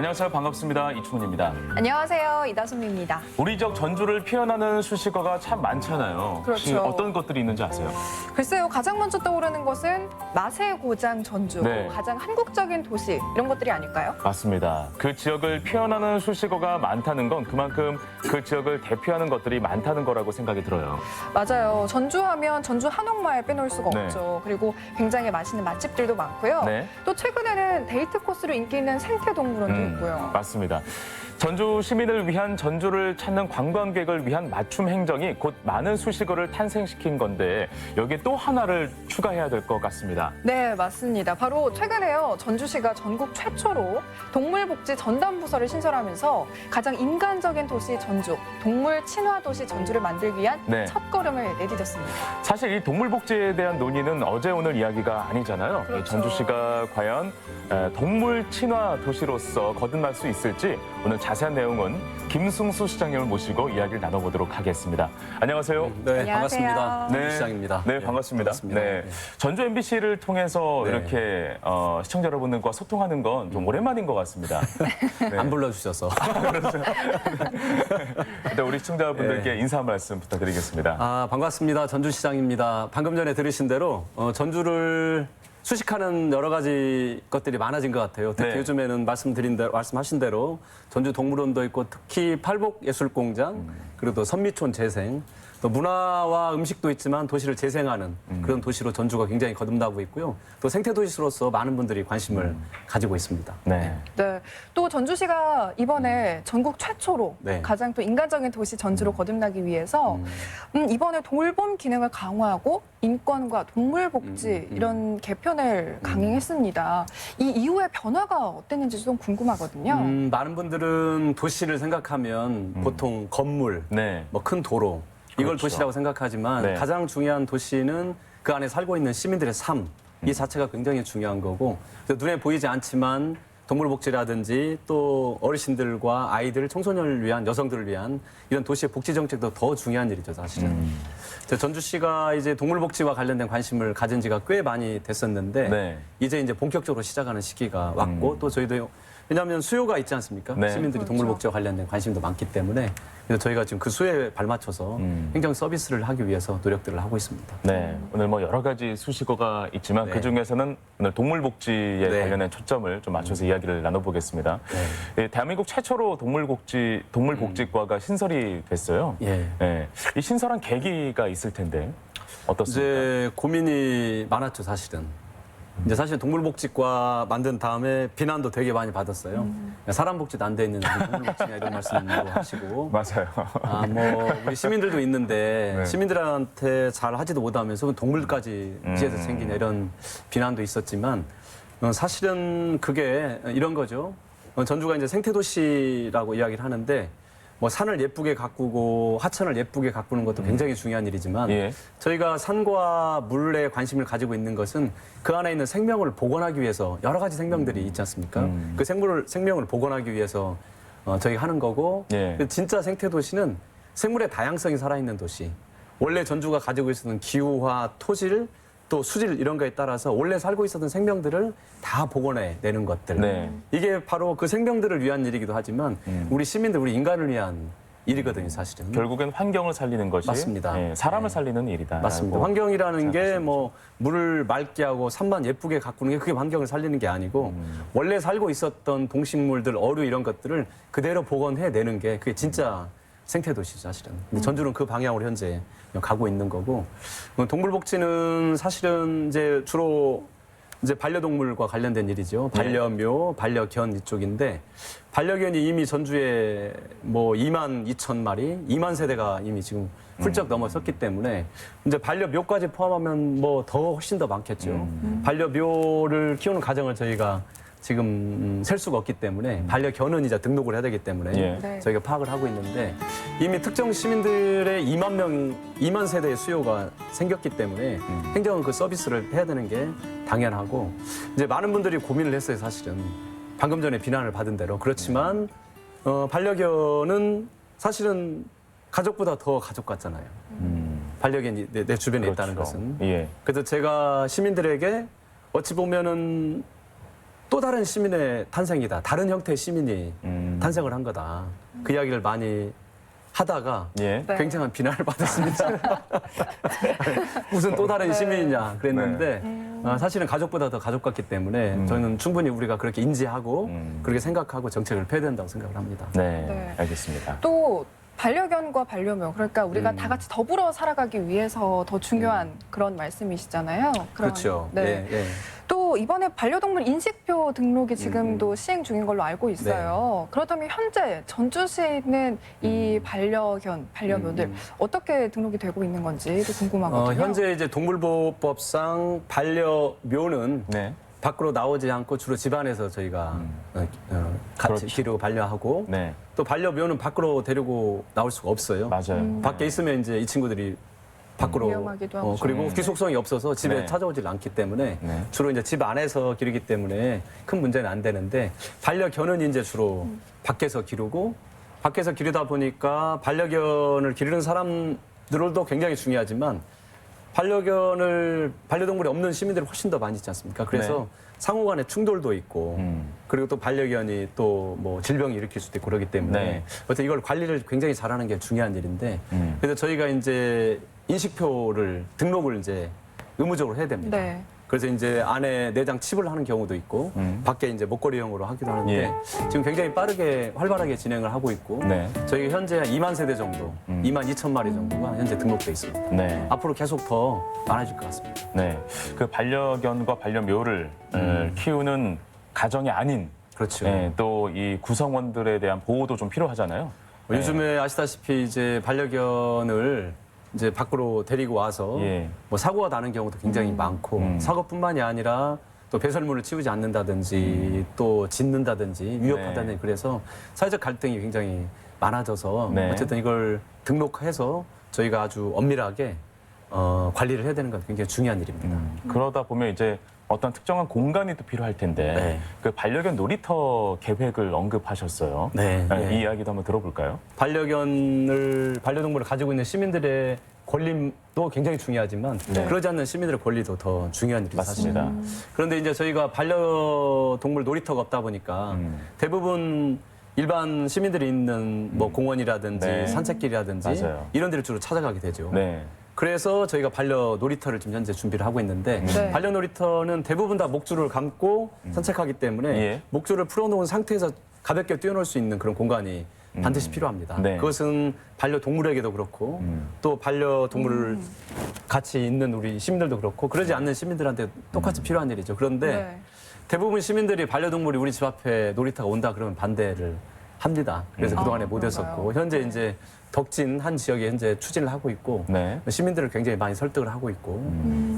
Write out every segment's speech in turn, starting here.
안녕하세요. 반갑습니다. 이충훈입니다. 안녕하세요. 이다솜입니다. 우리 지역 전주를 표현하는 수식어가 참 많잖아요. 혹시 그렇죠. 어떤 것들이 있는지 아세요? 글쎄요. 가장 먼저 떠오르는 것은 맛의 고장 전주, 네. 가장 한국적인 도시 이런 것들이 아닐까요? 맞습니다. 그 지역을 표현하는 수식어가 많다는 건 그만큼 그 지역을 대표하는 것들이 많다는 거라고 생각이 들어요. 맞아요. 전주하면 전주 한옥마을 빼놓을 수가 네. 없죠. 그리고 굉장히 맛있는 맛집들도 많고요. 네. 또 최근에는 데이트 코스로 인기 있는 생태동물원도 있고요. 맞습니다. 전주 시민을 위한 전주를 찾는 관광객을 위한 맞춤 행정이 곧 많은 수식어를 탄생시킨 건데 여기에 또 하나를 추가해야 될 것 같습니다. 네, 맞습니다. 바로 최근에요. 전주시가 전국 최초로 동물복지 전담부서를 신설하면서 가장 인간적인 도시 전주, 동물 친화 도시 전주를 만들기 위한 네. 첫걸음을 내디뎠습니다. 사실 이 동물복지에 대한 논의는 어제 오늘 이야기가 아니잖아요. 그렇죠. 이 전주시가 과연 동물 친화 도시로서 거듭날 수 있을지 오늘 자세한 내용은 김승수 시장님을 모시고 이야기를 나눠보도록 하겠습니다. 안녕하세요. 네, 안녕하세요. 반갑습니다. 네. 네. 시장입니다. 네, 반갑습니다. 네. 전주 MBC를 통해서 네. 이렇게 시청자 여러분들과 소통하는 건 좀 오랜만인 것 같습니다. 네. 안 불러주셔서. 일단 우리 시청자분들께 네. 인사 한 말씀 부탁드리겠습니다. 반갑습니다. 전주시장입니다. 방금 전에 들으신 대로 전주를 수식하는 여러 가지 것들이 많아진 것 같아요. 특히 네. 요즘에는 말씀하신 대로 전주 동물원도 있고 특히 팔복예술공장 그리고 또 선미촌 재생 또 문화와 음식도 있지만 도시를 재생하는 그런 도시로 전주가 굉장히 거듭나고 있고요. 또 생태도시로서 많은 분들이 관심을 가지고 있습니다. 네. 네, 또 전주시가 이번에 전국 최초로 네. 가장 또 인간적인 도시 전주로 거듭나기 위해서 이번에 돌봄 기능을 강화하고 인권과 동물 복지 이런 개편을 강행했습니다. 이 이후의 변화가 어땠는지 좀 궁금하거든요. 많은 분들은 도시를 생각하면 보통 건물, 네. 뭐 큰 도로 이걸 그렇죠. 도시라고 생각하지만 네. 가장 중요한 도시는 그 안에 살고 있는 시민들의 삶, 이 자체가 굉장히 중요한 거고 그래서 눈에 보이지 않지만 동물복지라든지 또 어르신들과 아이들, 청소년을 위한 여성들을 위한 이런 도시의 복지 정책도 더 중요한 일이죠, 사실은. 전주시가 이제 동물복지와 관련된 관심을 가진 지가 꽤 많이 됐었는데 네. 이제 본격적으로 시작하는 시기가 왔고 또 저희도 왜냐하면 수요가 있지 않습니까? 네. 시민들이 그렇죠. 동물복지와 관련된 관심도 많기 때문에 그래서 저희가 지금 그 수요에 발맞춰서 행정 서비스를 하기 위해서 노력들을 하고 있습니다. 네, 오늘 뭐 여러 가지 수식어가 있지만 네. 그 중에서는 오늘 동물복지에 네. 관련된 초점을 좀 맞춰서 이야기를 나눠보겠습니다. 예, 대한민국 최초로 동물복지과가 신설이 됐어요. 예. 예, 이 신설한 계기가 있을 텐데 어떻습니까? 이제 고민이 많았죠, 사실은. 이제 사실 동물복지과 만든 다음에 비난도 되게 많이 받았어요. 사람 복지도 안 돼 있는 동물복지냐 이런 말씀도 하시고. 맞아요. 뭐 우리 시민들도 있는데 네. 시민들한테 잘 하지도 못하면서 동물까지 지에서 생기냐 이런 비난도 있었지만 사실은 그게 이런 거죠. 전주가 이제 생태도시라고 이야기를 하는데 뭐 산을 예쁘게 가꾸고 하천을 예쁘게 가꾸는 것도 굉장히 중요한 일이지만 예. 저희가 산과 물에 관심을 가지고 있는 것은 그 안에 있는 생명을 복원하기 위해서 여러 가지 생명들이 있지 않습니까? 그 생명을 복원하기 위해서 저희가 하는 거고 예. 진짜 생태도시는 생물의 다양성이 살아있는 도시. 원래 전주가 가지고 있었던 기후와 토질 또 수질 이런 거에 따라서 원래 살고 있었던 생명들을 다 복원해 내는 것들. 네. 이게 바로 그 생명들을 위한 일이기도 하지만 우리 시민들, 우리 인간을 위한 일이거든요, 사실은. 결국엔 환경을 살리는 것이 맞습니다. 예, 사람을 네. 살리는 일이다. 맞습니다. 환경이라는 게 뭐 물을 맑게 하고 산만 예쁘게 가꾸는 게 그게 환경을 살리는 게 아니고 원래 살고 있었던 동식물들, 어류 이런 것들을 그대로 복원해 내는 게 그게 진짜 생태도시죠, 사실은. 근데 전주는 그 방향으로 현재 가고 있는 거고 동물복지는 사실은 이제 주로 이제 반려동물과 관련된 일이죠. 반려묘, 반려견 이쪽인데 반려견이 이미 전주에 뭐 2만 2천 마리, 2만 세대가 이미 지금 훌쩍 넘어섰기 때문에 이제 반려묘까지 포함하면 뭐 더 훨씬 더 많겠죠. 반려묘를 키우는 가정을 저희가 지금 셀 수가 없기 때문에 반려견은 이제 등록을 해야 되기 때문에 예. 네. 저희가 파악을 하고 있는데 이미 특정 시민들의 2만 세대의 수요가 생겼기 때문에 행정은 그 서비스를 해야 되는 게 당연하고 이제 많은 분들이 고민을 했어요, 사실은. 방금 전에 비난을 받은 대로. 그렇지만 반려견은 사실은 가족보다 더 가족 같잖아요. 반려견이 내 주변에 있다는 그렇죠. 것은. 예. 그래서 제가 시민들에게 어찌 보면은 또 다른 시민의 탄생이다. 다른 형태의 시민이 탄생을 한 거다. 그 이야기를 많이 하다가 예. 네. 굉장한 비난을 받았습니다. 무슨 또 다른 네. 시민이냐 그랬는데 사실은 가족보다 더 가족 같기 때문에 저는 충분히 우리가 그렇게 인지하고 그렇게 생각하고 정책을 펴야 된다고 생각을 합니다. 네, 네. 알겠습니다. 또 반려견과 반려묘, 그러니까 우리가 다 같이 더불어 살아가기 위해서 더 중요한 그런 말씀이시잖아요. 그렇죠. 네. 예, 예. 또 이번에 반려동물 인식표 등록이 지금도 시행 중인 걸로 알고 있어요. 그렇다면 현재 전주시는 이 반려견, 반려묘들 어떻게 등록이 되고 있는 건지도 궁금하거든요. 현재 이제 동물보호법상 반려묘는 네. 밖으로 나오지 않고 주로 집안에서 저희가 같이 그렇죠. 기르고 반려하고 네. 또 반려묘는 밖으로 데리고 나올 수가 없어요. 맞아요. 밖에 있으면 이제 이 친구들이 밖으로 위험하기도 하고. 그리고 귀속성이 없어서 집에 네. 찾아오질 않기 때문에 네. 주로 이제 집 안에서 기르기 때문에 큰 문제는 안 되는데 반려견은 이제 주로 밖에서 기르고 밖에서 기르다 보니까 반려견을 기르는 사람들도 굉장히 중요하지만 반려동물이 없는 시민들이 훨씬 더 많이 있지 않습니까? 그래서 네. 상호 간의 충돌도 있고 그리고 또 반려견이 또 뭐 질병을 일으킬 수도 있고 그러기 때문에 네. 어쨌든 이걸 관리를 굉장히 잘하는 게 중요한 일인데 그래서 저희가 이제 인식표를 등록을 이제 의무적으로 해야 됩니다. 네. 그래서 이제 안에 내장 칩을 하는 경우도 있고 밖에 이제 목걸이형으로 하기도 하는데 예. 지금 굉장히 빠르게 활발하게 진행을 하고 있고 네. 저희 현재 한 2만 세대 정도, 2만 2천 마리 정도가 현재 등록돼 있습니다. 네. 앞으로 계속 더 많아질 것 같습니다. 네. 그 반려견과 반려묘를 키우는 가정이 아닌 그렇죠. 또 이 구성원들에 대한 보호도 좀 필요하잖아요. 네. 요즘에 아시다시피 이제 반려견을 이제 밖으로 데리고 와서 예. 뭐 사고가 나는 경우도 굉장히 많고 사고뿐만이 아니라 또 배설물을 치우지 않는다든지 또 짖는다든지 위협하다든지 그래서 사회적 갈등이 굉장히 많아져서 네. 어쨌든 이걸 등록해서 저희가 아주 엄밀하게 관리를 해야 되는 건 굉장히 중요한 일입니다. 그러다 보면 이제 어떤 특정한 공간이 또 필요할 텐데 네. 그 반려견 놀이터 계획을 언급하셨어요. 네, 네. 이 이야기도 한번 들어볼까요? 반려동물을 가지고 있는 시민들의 권리도 굉장히 중요하지만 네. 그러지 않는 시민들의 권리도 더 중요한 일이 맞습니다. 사실입니다. 그런데 이제 저희가 반려동물 놀이터가 없다 보니까 대부분 일반 시민들이 있는 뭐 공원이라든지 네. 산책길이라든지 맞아요. 이런 데를 주로 찾아가게 되죠. 네. 그래서 저희가 반려 놀이터를 지금 현재 준비를 하고 있는데 네. 반려 놀이터는 대부분 다 목줄을 감고 산책하기 때문에 예. 목줄을 풀어놓은 상태에서 가볍게 뛰어놀 수 있는 그런 공간이 반드시 필요합니다. 네. 그것은 반려동물에게도 그렇고 또 반려동물을 같이 있는 우리 시민들도 그렇고 그러지 않는 시민들한테 똑같이 필요한 일이죠. 그런데 네. 대부분 시민들이 반려동물이 우리 집 앞에 놀이터가 온다 그러면 반대를 합니다. 그래서 그동안에 못 그런가요? 했었고 현재 이제 덕진 한 지역에 현재 추진을 하고 있고 네. 시민들을 굉장히 많이 설득을 하고 있고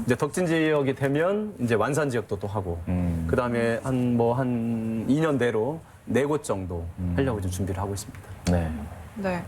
이제 덕진 지역이 되면 이제 완산 지역도 또 하고 그다음에 한 2년 내로 4곳 정도 하려고 지금 준비를 하고 있습니다. 네. 네.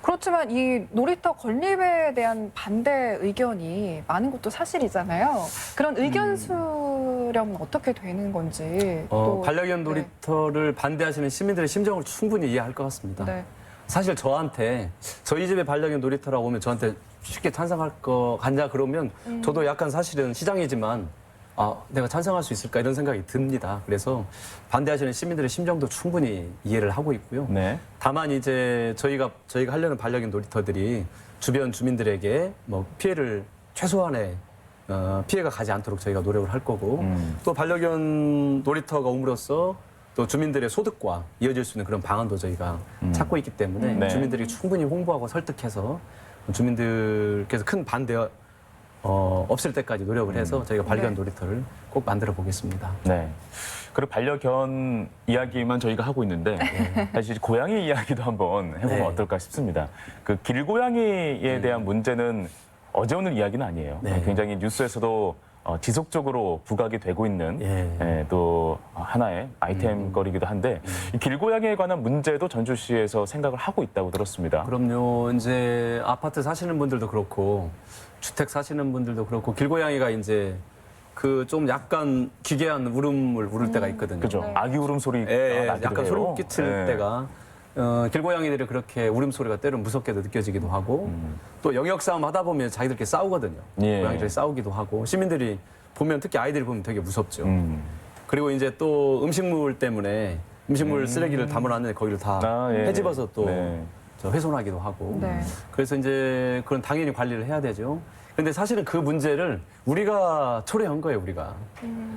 그렇지만 이 놀이터 건립에 대한 반대 의견이 많은 것도 사실이잖아요. 그런 의견 수렴은 어떻게 되는 건지. 또- 반려견 놀이터를 반대하시는 시민들의 심정을 충분히 이해할 것 같습니다. 네. 사실 저한테 저희 집에 반려견 놀이터라고 오면 저한테 쉽게 찬성할 거 같냐 그러면 저도 약간 사실은 시장이지만 내가 찬성할 수 있을까 이런 생각이 듭니다. 그래서 반대하시는 시민들의 심정도 충분히 이해를 하고 있고요. 네. 다만 이제 저희가 하려는 반려견 놀이터들이 주변 주민들에게 뭐 피해를 최소한의 피해가 가지 않도록 저희가 노력을 할 거고 또 반려견 놀이터가 옴으로써 또 주민들의 소득과 이어질 수 있는 그런 방안도 저희가 찾고 있기 때문에 네. 주민들이 충분히 홍보하고 설득해서 주민들께서 큰 반대 없을 때까지 노력을 해서 저희가 반려견 네. 놀이터를 꼭 만들어 보겠습니다. 네. 그리고 반려견 이야기만 저희가 하고 있는데 사실 고양이 이야기도 한번 해보면 네. 어떨까 싶습니다. 그 길고양이에 대한 문제는 어제 오늘 이야기는 아니에요. 네. 굉장히 뉴스에서도 지속적으로 부각이 되고 있는 예. 또 하나의 아이템거리기도 한데 이 길고양이에 관한 문제도 전주시에서 생각을 하고 있다고 들었습니다. 그럼요. 이제 아파트 사시는 분들도 그렇고 주택 사시는 분들도 그렇고 길고양이가 이제 그 좀 약간 기괴한 울음을 울을 때가 있거든요. 그죠? 네. 아기 울음소리 예, 나기도 약간 해요. 소름 끼칠 예. 때가 길고양이들이 그렇게 울음소리가 때론 무섭게도 느껴지기도 하고 또 영역 싸움 하다 보면 자기들끼리 싸우거든요. 예. 고양이들이 싸우기도 하고 시민들이 보면 특히 아이들이 보면 되게 무섭죠. 그리고 이제 또 음식물 때문에 음식물 쓰레기를 담아놨는데 거기를 다 예. 헤집어서 또 네. 저 훼손하기도 하고. 네. 그래서 이제 그건 당연히 관리를 해야 되죠. 근데 사실은 그 문제를 우리가 초래한 거예요, 우리가.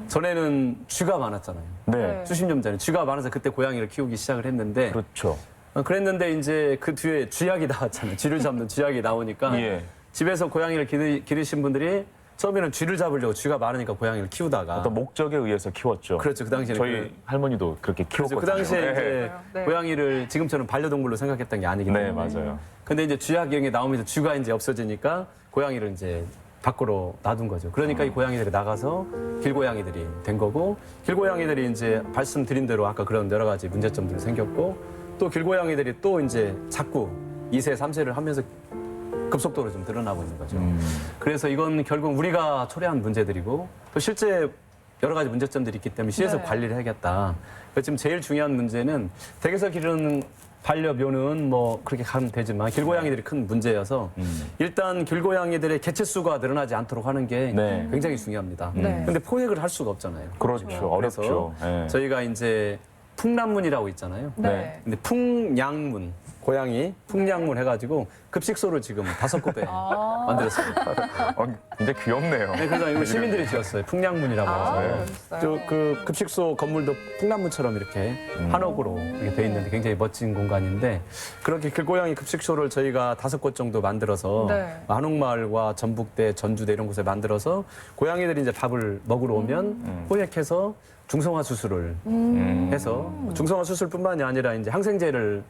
전에는 쥐가 많았잖아요. 네. 수십 년 전에 쥐가 많아서 그때 고양이를 키우기 시작을 했는데 그렇죠. 그랬는데 이제 그 뒤에 쥐약이 나왔잖아요. 쥐를 잡는 쥐약이 나오니까 예. 집에서 고양이를 기르신 분들이 처음에는 쥐를 잡으려고 쥐가 많으니까 고양이를 키우다가 어떤 목적에 의해서 키웠죠. 그렇죠. 그 당시에는 저희 할머니도 그렇게 그래서 키웠거든요. 그 당시에 네. 이제 네. 고양이를 지금처럼 반려동물로 생각했던 게 아니기 때문에 네, 맞아요. 근데 이제 쥐약 이런 게 나오면서 쥐가 이제 없어지니까 고양이를 이제 밖으로 놔둔 거죠. 그러니까 이 고양이들이 나가서 길고양이들이 된 거고 길고양이들이 이제 말씀드린 대로 아까 그런 여러 가지 문제점들이 생겼고 또 길고양이들이 또 이제 자꾸 2세, 3세를 하면서 급속도로 좀 늘어나고 있는 거죠. 그래서 이건 결국 우리가 초래한 문제들이고 또 실제 여러 가지 문제점들이 있기 때문에 시에서 네. 관리를 해야겠다. 그래서 지금 제일 중요한 문제는 댁에서 기르는 반려묘는 뭐 그렇게 가면 되지만 길고양이들이 큰 문제여서 일단 길고양이들의 개체수가 늘어나지 않도록 하는 게 네. 굉장히 중요합니다. 네. 근데 포획을 할 수가 없잖아요. 그렇죠. 어렵죠. 그래서 예. 저희가 이제 풍란문이라고 있잖아요. 네. 근데 풍양문, 고양이 풍양문 해가지고 급식소를 지금 5곳에 만들었습니다. 굉장히 귀엽네요. 네, 그래서 이거 시민들이 지었어요. 풍량문이라고 아, 해서. 그러셨어요? 그 급식소 건물도 풍랑문처럼 이렇게 한옥으로 이렇게 돼 있는데 굉장히 멋진 공간인데 그렇게 길고양이 급식소를 저희가 5곳 정도 만들어서 네. 한옥마을과 전북대, 전주대 이런 곳에 만들어서 고양이들이 이제 밥을 먹으러 오면 포획해서 중성화 수술을 해서 중성화 수술뿐만이 아니라 이제 항생제를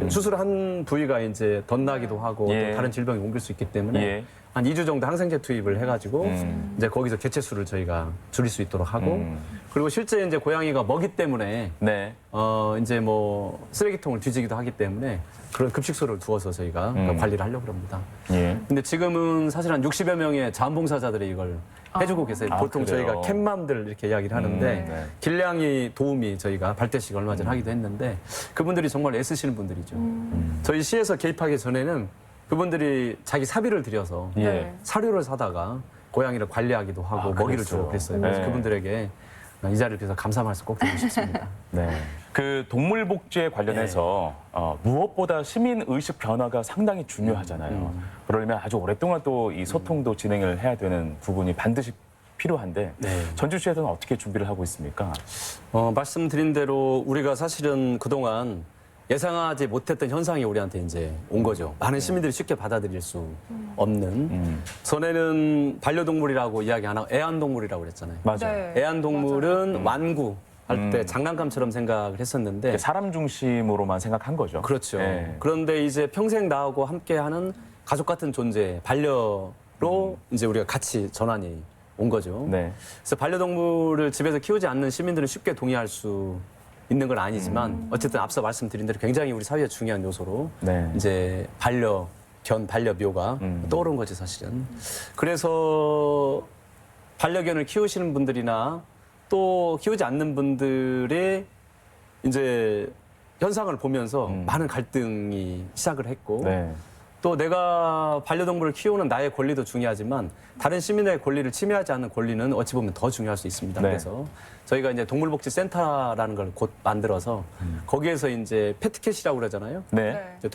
수술한 부위가 이제 덧나기도 하고 예. 또 다른 질병이 옮길 수 있기 때문에 예. 한 2주 정도 항생제 투입을 해가지고 이제 거기서 개체수를 저희가 줄일 수 있도록 하고 그리고 실제 이제 고양이가 먹이 때문에 네. 이제 뭐 쓰레기통을 뒤지기도 하기 때문에 그런 급식소를 두어서 저희가 관리를 하려고 합니다. 예. 근데 지금은 사실 한 60여 명의 자원봉사자들이 이걸 해주고 계세요. 아, 보통 그래요? 저희가 캣맘들 이렇게 이야기를 하는데 네. 길냥이 도우미 저희가 발대식 얼마 전에 하기도 했는데 그분들이 정말 애쓰시는 분들이죠. 저희 시에서 개입하기 전에는 그분들이 자기 사비를 들여서 예. 네. 사료를 사다가 고양이를 관리하기도 하고 먹이를 그랬어요. 주고 그랬어요. 그래서 네. 그분들에게 이 자리를 빌어서 감사 말씀 꼭 드리고 싶습니다. 네. 그 동물 복지에 관련해서 무엇보다 시민 의식 변화가 상당히 중요하잖아요. 그러려면 아주 오랫동안 또 이 소통도 진행을 해야 되는 부분이 반드시 필요한데 네. 전주시에서는 어떻게 준비를 하고 있습니까? 말씀드린 대로 우리가 사실은 그동안 예상하지 못했던 현상이 우리한테 이제 온 거죠. 많은 시민들이 쉽게 받아들일 수 없는. 전에는 반려동물이라고 이야기 안 하고 애완동물이라고 그랬잖아요. 맞아요. 네. 애완동물은 완구 할 때 장난감처럼 생각을 했었는데 사람 중심으로만 생각한 거죠. 그렇죠. 네. 그런데 이제 평생 나하고 함께하는 가족 같은 존재, 반려로 이제 우리가 같이 전환이 온 거죠. 네. 그래서 반려동물을 집에서 키우지 않는 시민들은 쉽게 동의할 수 있는 건 아니지만 어쨌든 앞서 말씀드린 대로 굉장히 우리 사회의 중요한 요소로 네. 이제 반려묘가 떠오른 거지 사실은. 그래서 반려견을 키우시는 분들이나 또 키우지 않는 분들의 이제 현상을 보면서 많은 갈등이 시작을 했고 네. 또 내가 반려동물을 키우는 나의 권리도 중요하지만 다른 시민의 권리를 침해하지 않는 권리는 어찌 보면 더 중요할 수 있습니다. 네. 그래서 저희가 이제 동물복지센터라는 걸 곧 만들어서 거기에서 이제 패트캣이라고 그러잖아요. 네. 네. 이제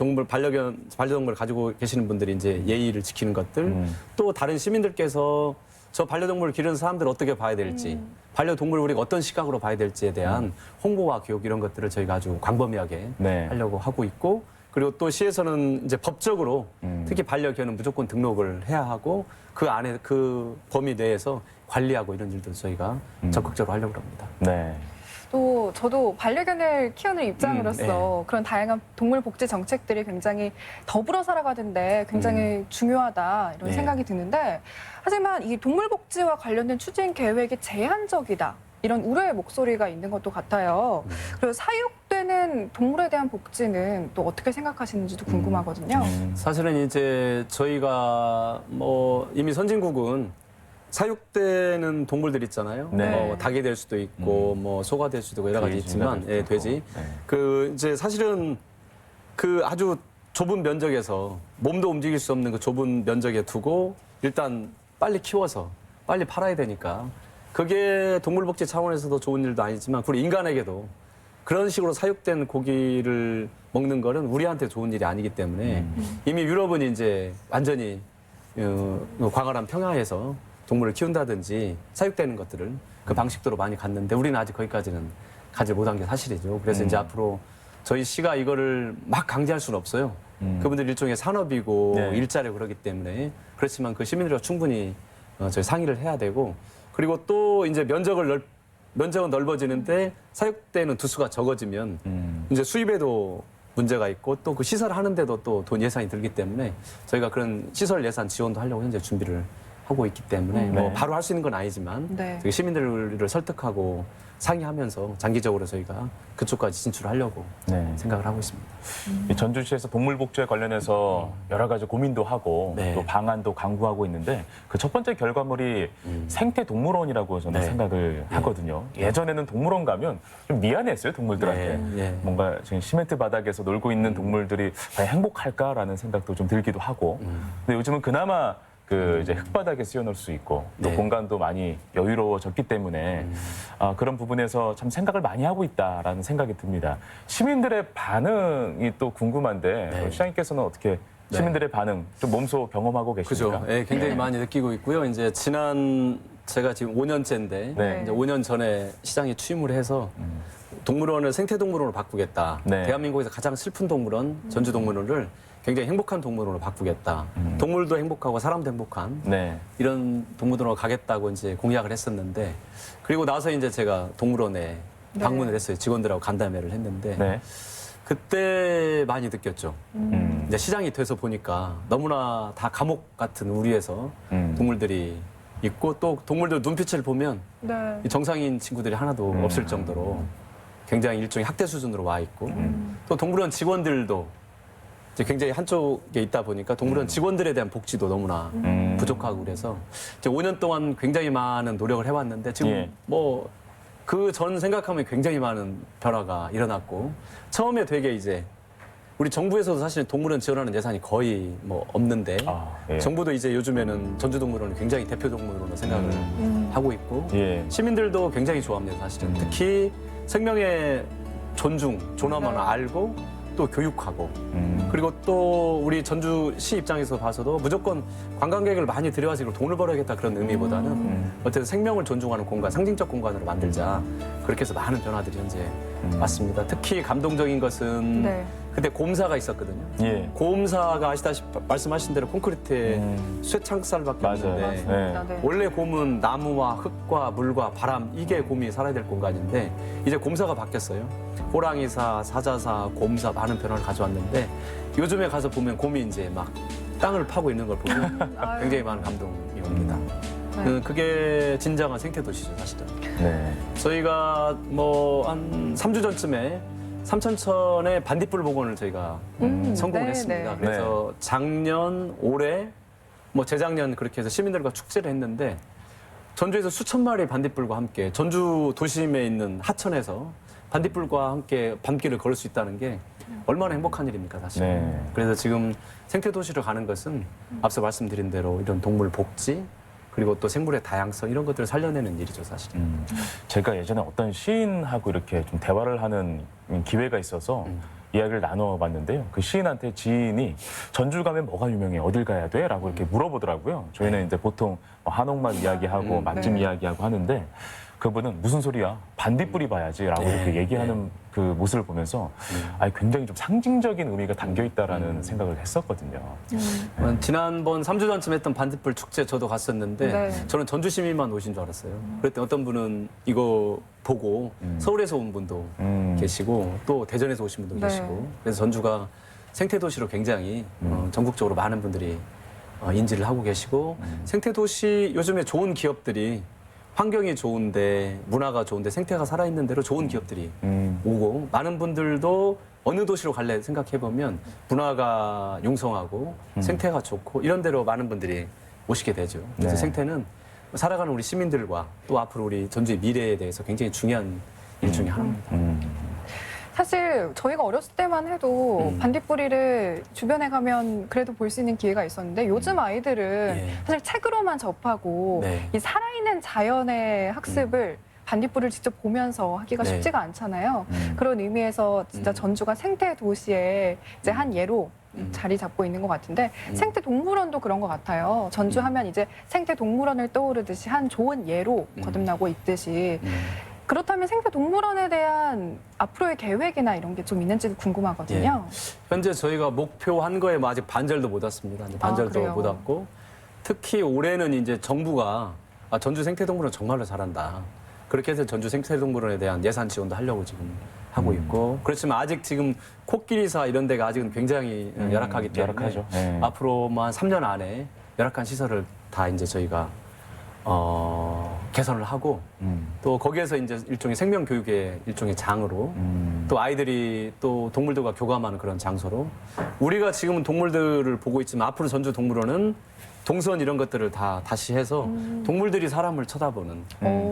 반려동물을 가지고 계시는 분들이 이제 예의를 지키는 것들, 또 다른 시민들께서 저 반려동물을 기르는 사람들 어떻게 봐야 될지, 반려동물을 우리가 어떤 시각으로 봐야 될지에 대한 홍보와 교육 이런 것들을 저희가 아주 광범위하게 네. 하려고 하고 있고, 그리고 또 시에서는 이제 법적으로 특히 반려견은 무조건 등록을 해야 하고 그 안에 그 범위 내에서 관리하고 이런 일들 저희가 적극적으로 하려고 합니다. 네. 또 저도 반려견을 키우는 입장으로서 네. 그런 다양한 동물 복지 정책들이 굉장히 더불어 살아가는데 굉장히 중요하다 이런 네. 생각이 드는데 하지만 이 동물 복지와 관련된 추진 계획이 제한적이다. 이런 우려의 목소리가 있는 것도 같아요. 그리고 사육되는 동물에 대한 복지는 또 어떻게 생각하시는지도 궁금하거든요. 사실은 이제 저희가 뭐 이미 선진국은 사육되는 동물들 있잖아요. 네. 뭐 닭이 될 수도 있고 뭐 소가 될 수도 있고 여러 가지 돼지가 있지만 될 수도 돼지. 있고. 네. 그 이제 사실은 그 아주 좁은 면적에서 몸도 움직일 수 없는 그 좁은 면적에 두고 일단 빨리 키워서 빨리 팔아야 되니까 그게 동물복지 차원에서도 좋은 일도 아니지만 우리 인간에게도 그런 식으로 사육된 고기를 먹는 거는 우리한테 좋은 일이 아니기 때문에 이미 유럽은 이제 완전히 광활한 평야에서 동물을 키운다든지 사육되는 것들을 그 방식대로 많이 갔는데 우리는 아직 거기까지는 가지 못한 게 사실이죠. 그래서 이제 앞으로 저희 시가 이거를 막 강제할 수는 없어요. 그분들 일종의 산업이고 네. 일자리고 그러기 때문에 그렇지만 그 시민들과 충분히 저희 상의를 해야 되고 그리고 또 이제 면적은 넓어지는데 사육되는 두수가 적어지면 이제 수입에도 문제가 있고 또 그 시설 하는데도 또 돈 예산이 들기 때문에 저희가 그런 시설 예산 지원도 하려고 현재 준비를 하고 있기 때문에 뭐 네. 바로 할 수 있는 건 아니지만 네. 저희 시민들을 설득하고 상의하면서 장기적으로 저희가 그쪽까지 진출하려고 네. 생각을 하고 있습니다. 이 전주시에서 동물복지에 관련해서 여러 가지 고민도 하고 네. 또 방안도 강구하고 있는데 그 첫 번째 결과물이 생태동물원이라고 저는 네. 생각을 하거든요. 예전에는 동물원 가면 좀 미안했어요, 동물들한테. 네. 뭔가 지금 시멘트 바닥에서 놀고 있는 동물들이 과연 행복할까라는 생각도 좀 들기도 하고. 근데 요즘은 그나마 그 이제 흙바닥에 씌워놓을 수 있고 또 네. 공간도 많이 여유로워졌기 때문에 그런 부분에서 참 생각을 많이 하고 있다라는 생각이 듭니다. 시민들의 반응이 또 궁금한데 네. 시장님께서는 어떻게 시민들의 반응 좀 몸소 경험하고 계십니까? 그죠. 예, 굉장히 많이 느끼고 있고요. 이제 제가 지금 5년째인데 네. 이제 5년 전에 시장에 취임을 해서 동물원을 생태동물원으로 바꾸겠다. 네. 대한민국에서 가장 슬픈 동물원 전주동물원을 굉장히 행복한 동물원으로 바꾸겠다. 동물도 행복하고 사람도 행복한 네. 이런 동물원으로 가겠다고 이제 공약을 했었는데 그리고 나서 이제 제가 동물원에 네. 방문을 했어요. 직원들하고 간담회를 했는데 네. 그때 많이 느꼈죠. 이제 시장이 돼서 보니까 너무나 다 감옥 같은 우리에서 동물들이 있고 또 동물들 눈빛을 보면 네. 이 정상인 친구들이 하나도 없을 정도로 굉장히 일종의 학대 수준으로 와 있고 또 동물원 직원들도 이제 굉장히 한쪽에 있다 보니까 동물원 직원들에 대한 복지도 너무나 부족하고 그래서 이제 5년 동안 굉장히 많은 노력을 해왔는데 지금 예. 뭐 그 전 생각하면 굉장히 많은 변화가 일어났고 처음에 되게 이제 우리 정부에서도 사실 동물원 지원하는 예산이 거의 뭐 없는데 예. 정부도 이제 요즘에는 전주동물원을 굉장히 대표 동물원으로 생각을 하고 있고 예. 시민들도 굉장히 좋아합니다 사실은 특히 생명의 존엄을 네. 알고 또 교육하고 그리고 또 우리 전주시 입장에서 봐서도 무조건 관광객을 많이 들여와서 이걸 돈을 벌어야겠다 그런 의미보다는 어쨌든 생명을 존중하는 공간, 상징적 공간으로 만들자 그렇게 해서 많은 변화들이 현재 왔습니다. 특히 감동적인 것은 네. 그때 곰사가 있었거든요. 예. 곰사가 아시다시피 말씀하신 대로 콘크리트에 쇠창살밖에 맞아요. 없는데 맞습니다. 네. 원래 곰은 나무와 흙과 물과 바람 이게 곰이 살아야 될 공간인데 이제 곰사가 바뀌었어요. 호랑이사, 사자사, 곰사 많은 변화를 가져왔는데 요즘에 가서 보면 곰이 이제 막 땅을 파고 있는 걸 보면 아유. 굉장히 많은 감동이 옵니다. 네. 그게 진정한 생태도시죠, 사실은. 네. 저희가 뭐 한 3주 전쯤에 삼천천의 반딧불 복원을 저희가 성공을 네, 했습니다. 네. 그래서 작년, 올해, 뭐 재작년 그렇게 해서 시민들과 축제를 했는데 전주에서 수천 마리의 반딧불과 함께 전주 도심에 있는 하천에서 반딧불과 함께 밤길을 걸을 수 있다는 게 얼마나 행복한 일입니까, 사실. 네. 그래서 지금 생태도시로 가는 것은 앞서 말씀드린 대로 이런 동물 복지 그리고 또 생물의 다양성 이런 것들을 살려내는 일이죠, 사실은. 제가 예전에 어떤 시인하고 이렇게 좀 대화를 하는 기회가 있어서 이야기를 나눠봤는데요. 그 시인한테 지인이 전주 가면 뭐가 유명해? 어딜 가야 돼? 라고 이렇게 물어보더라고요. 저희는 이제 보통 뭐 한옥만 이야기하고 맛집 네. 이야기하고 하는데 그분은 무슨 소리야? 반딧불이 봐야지 라고 네. 이렇게 얘기하는 그 모습을 보면서 굉장히 좀 상징적인 의미가 담겨 있다라는 생각을 했었거든요. 지난번 3주 전쯤 했던 반딧불 축제 저도 갔었는데 네. 저는 전주 시민만 오신 줄 알았어요. 그랬더니 어떤 분은 이거 보고 서울에서 온 분도 계시고 또 대전에서 오신 분도 네. 계시고 그래서 전주가 생태도시로 굉장히 전국적으로 많은 분들이 인지를 하고 계시고 생태도시 요즘에 좋은 기업들이 환경이 좋은데 문화가 좋은데 생태가 살아있는 대로 좋은 기업들이 오고 많은 분들도 어느 도시로 갈래 생각해보면 문화가 융성하고 생태가 좋고 이런 데로 많은 분들이 오시게 되죠. 그래서 네. 생태는 살아가는 우리 시민들과 또 앞으로 우리 전주의 미래에 대해서 굉장히 중요한 일 중에 하나입니다. 사실 저희가 어렸을 때만 해도 음. 반딧불이를 주변에 가면 그래도 볼 수 있는 기회가 있었는데 요즘 아이들은 예. 사실 책으로만 접하고 네. 이 살아있는 자연의 학습을 반딧불을 직접 보면서 하기가 네. 쉽지가 않잖아요. 음. 그런 의미에서 진짜 전주가 생태 도시의 이제 한 예로 자리 잡고 있는 것 같은데 생태 동물원도 그런 것 같아요. 전주 하면 이제 생태 동물원을 떠오르듯이 한 좋은 예로 거듭나고 있듯이 그렇다면 생태 동물원에 대한 앞으로의 계획이나 이런 게 좀 있는지도 궁금하거든요. 현재 저희가 목표한 거에 뭐 아직 반절도 못 왔습니다. 이제 반절도 그래요? 못 왔고 특히 올해는 이제 정부가 전주 생태동물원 정말로 잘한다. 그렇게 해서 전주 생태동물원에 대한 예산 지원도 하려고 지금 하고 있고 그렇지만 아직 지금 코끼리사 이런 데가 아직은 굉장히 열악하기 때문에 열악하죠. 네. 앞으로 뭐 한 3년 안에 열악한 시설을 다 이제 저희가 개선을 하고 또 거기에서 이제 일종의 생명 교육의 일종의 장으로 또 아이들이 또 동물들과 교감하는 그런 장소로 우리가 지금은 동물들을 보고 있지만 앞으로 전주 동물원은 동선 이런 것들을 다 다시 해서 동물들이 사람을 쳐다보는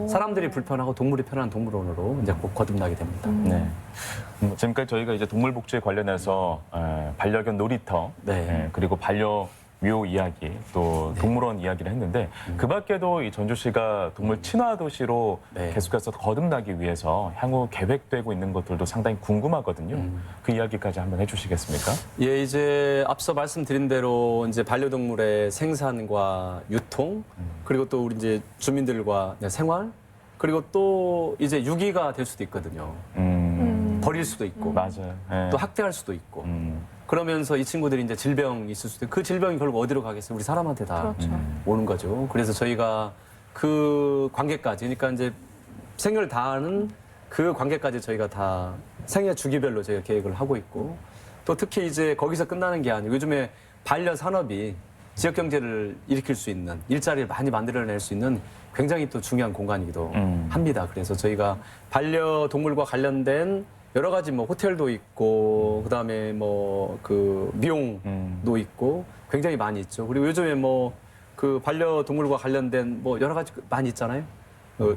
사람들이 불편하고 동물이 편한 동물원으로 이제 곧 거듭나게 됩니다. 네. 지금까지 저희가 이제 동물복지에 관련해서 반려견 놀이터, 네. 그리고 반려묘 이야기, 또 동물원 이야기를 했는데 그 밖에도 이 전주시가 동물 친화 도시로 네. 계속해서 거듭나기 위해서 향후 계획되고 있는 것들도 상당히 궁금하거든요. 그 이야기까지 한번 해주시겠습니까? 예, 이제 앞서 말씀드린 대로 이제 반려동물의 생산과 유통 그리고 또 우리 이제 주민들과 생활 그리고 또 이제 유기가 될 수도 있거든요. 버릴 수도 있고 맞아요. 네. 또 학대할 수도 있고 그러면서 이 친구들이 이제 질병이 있을 수도 있고 그 질병이 결국 어디로 가겠어요? 우리 사람한테 다 그렇죠. 오는 거죠. 그래서 저희가 그 관계까지 그러니까 이제 생을 다하는 그 관계까지 저희가 다 생애 주기별로 저희가 계획을 하고 있고 또 특히 이제 거기서 끝나는 게 아니고 요즘에 반려 산업이 지역 경제를 일으킬 수 있는 일자리를 많이 만들어낼 수 있는 굉장히 또 중요한 공간이기도 합니다. 그래서 저희가 반려동물과 관련된 여러 가지 뭐 호텔도 있고 그다음에 뭐 그 미용도 있고 굉장히 많이 있죠. 그리고 요즘에 뭐 그 반려동물과 관련된 뭐 여러 가지 많이 있잖아요.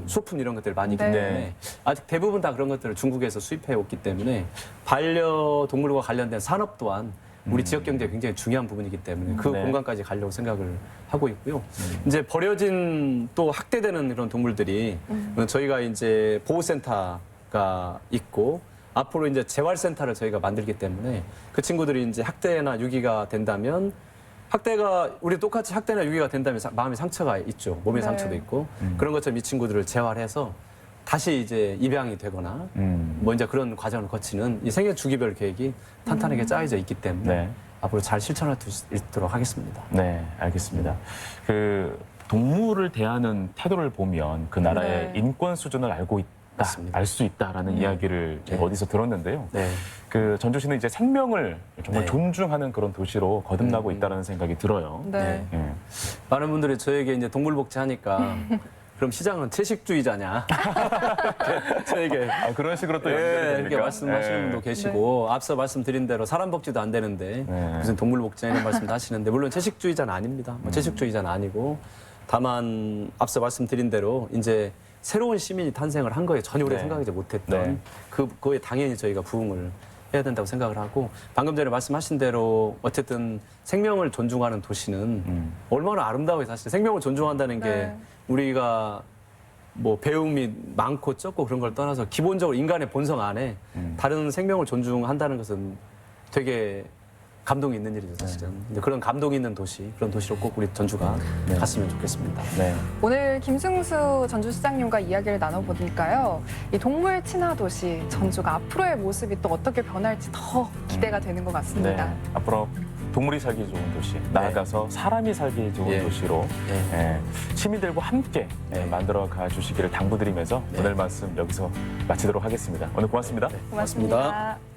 소품 이런 것들 많이 있기 네. 때문에 아직 대부분 다 그런 것들을 중국에서 수입해 왔기 때문에 반려동물과 관련된 산업 또한 우리 지역 경제에 굉장히 중요한 부분이기 때문에 그 네. 공간까지 가려고 생각을 하고 있고요. 이제 버려진 또 학대되는 이런 동물들이 저희가 이제 보호센터가 있고 앞으로 이제 재활센터를 저희가 만들기 때문에 그 친구들이 이제 학대나 유기가 된다면 학대가 우리 똑같이 학대나 유기가 된다면 마음의 상처가 있죠. 몸의 네. 상처도 있고 그런 것처럼 이 친구들을 재활해서 다시 이제 입양이 되거나 뭐 이제 그런 과정을 거치는 이 생애 주기별 계획이 탄탄하게 짜여져 있기 때문에 네. 앞으로 잘 실천할 수 있도록 하겠습니다. 네, 알겠습니다. 그 동물을 대하는 태도를 보면 그 나라의 네. 인권 수준을 알고 있다, 맞습니다. 알 수 있다라는 이야기를 제가 네. 어디서 들었는데요. 네. 그 전주시는 이제 생명을 정말 네. 존중하는 그런 도시로 거듭나고 있다라는 생각이 들어요. 네. 네. 예. 많은 분들이 저에게 이제 동물복지 하니까 그럼 시장은 채식주의자냐? 저에게 그런 식으로 또 연결이 됩니까? 이렇게 말씀하시는 예. 분도 계시고 앞서 말씀드린 대로 사람 복지도 안 되는데 네. 무슨 동물 복지 이런 말씀도 하시는데 물론 채식주의자는 아닙니다. 뭐 채식주의자는 아니고 다만 앞서 말씀드린 대로 이제 새로운 시민이 탄생을 한 거에 전혀 우리가 네. 생각하지 못했던 네. 그거에 당연히 저희가 부응을 해야 된다고 생각을 하고 방금 전에 말씀하신 대로 어쨌든 생명을 존중하는 도시는 얼마나 아름다워요 사실 생명을 존중한다는 게 네. 우리가 뭐 배움이 많고 적고 그런 걸 떠나서 기본적으로 인간의 본성 안에 다른 생명을 존중한다는 것은 되게 감동이 있는 일이죠 사실은. 근데 그런 감동 있는 도시 그런 도시로 꼭 우리 전주가 갔으면 좋겠습니다. 네. 오늘 김승수 전주시장님과 이야기를 나눠보니까요. 이 동물 친화 도시 전주가 앞으로의 모습이 또 어떻게 변할지 더 기대가 되는 것 같습니다. 네. 앞으로 동물이 살기 좋은 도시, 나아가서 사람이 살기 좋은 예. 도시로 예. 예, 시민들과 함께 만들어 가 주시기를 당부드리면서 오늘 말씀 여기서 마치도록 하겠습니다. 오늘 고맙습니다. 고맙습니다.